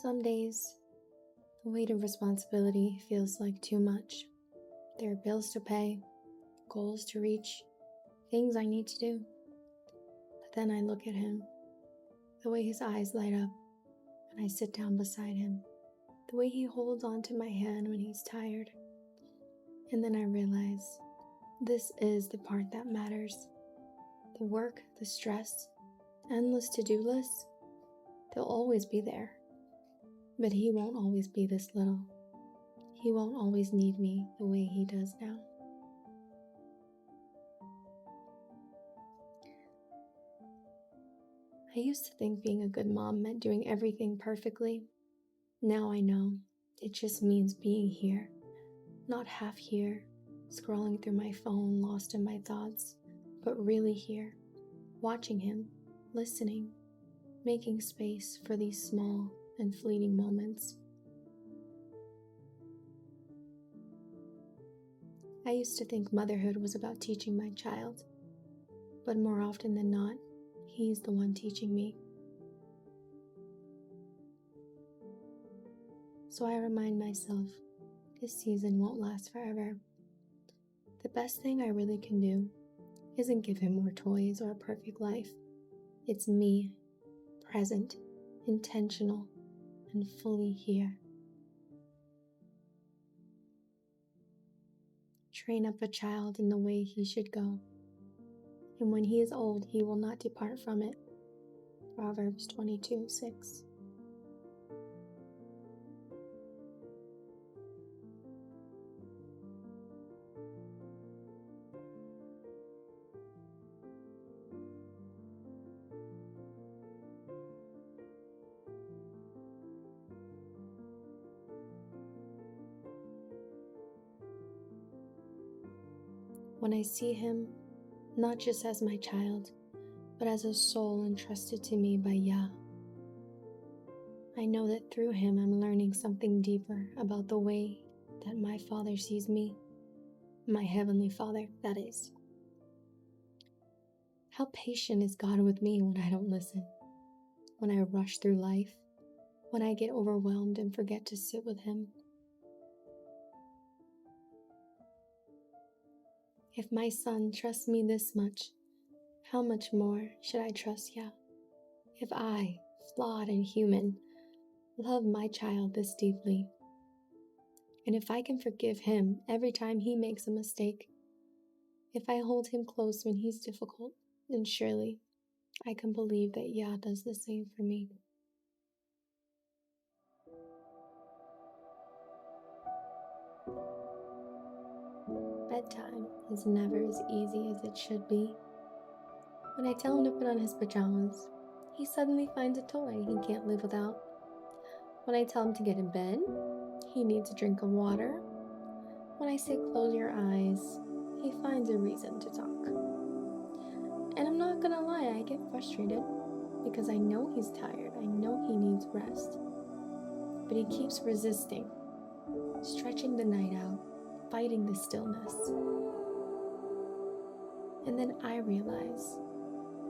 Some days, the weight of responsibility feels like too much. There are bills to pay, goals to reach, things I need to do. But then I look at him, the way his eyes light up when I sit down beside him, the way he holds onto my hand when he's tired. And then I realize this is the part that matters. The work, the stress, endless to-do lists, they'll always be there. But he won't always be this little. He won't always need me the way he does now. I used to think being a good mom meant doing everything perfectly. Now I know it just means being here, not half here, scrolling through my phone, lost in my thoughts, but really here, watching him, listening, making space for these small and fleeting moments. I used to think motherhood was about teaching my child, but more often than not, he's the one teaching me. So I remind myself, this season won't last forever. The best thing I really can do isn't give him more toys or a perfect life. It's me, present, intentional, and fully here. Train up a child in the way he should go, and when he is old, he will not depart from it. Proverbs 22:6. When I see him, not just as my child, but as a soul entrusted to me by Yah, I know that through him I'm learning something deeper about the way that my Father sees me, my Heavenly Father, that is. How patient is God with me when I don't listen, when I rush through life, when I get overwhelmed and forget to sit with him. If my son trusts me this much, how much more should I trust Yah? If I, flawed and human, love my child this deeply, and if I can forgive him every time he makes a mistake, if I hold him close when he's difficult, then surely I can believe that Yah does the same for me. Bedtime is never as easy as it should be. When I tell him to put on his pajamas, he suddenly finds a toy he can't live without. When I tell him to get in bed, he needs a drink of water. When I say close your eyes, he finds a reason to talk. And I'm not gonna lie, I get frustrated because I know he's tired, I know he needs rest. But he keeps resisting, stretching the night out, fighting the stillness. And then I realize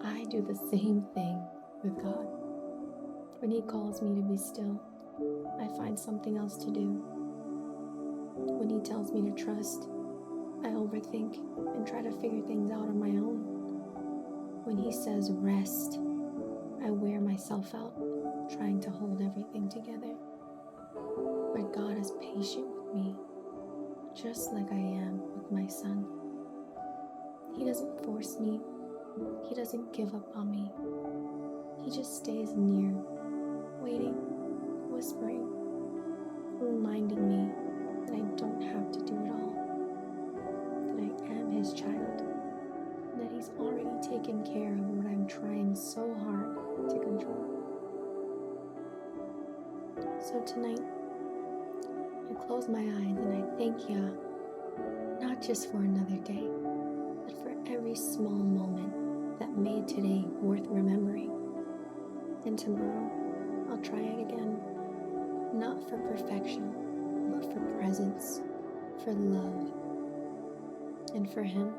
I do the same thing with God. When he calls me to be still, I find something else to do. When he tells me to trust, I overthink and try to figure things out on my own. When he says rest, I wear myself out, trying to hold everything together. But God is patient with me, just like I am with my son. He doesn't force me. He doesn't give up on me. He just stays near, waiting, whispering, reminding me that I don't have to do it all, that I am his child, and that he's already taken care of what I'm trying so hard to control. So tonight, I close my eyes and I thank Yah, not just for another day, but for every small moment that made today worth remembering. And tomorrow, I'll try it again, not for perfection, but for presence, for love, and for him.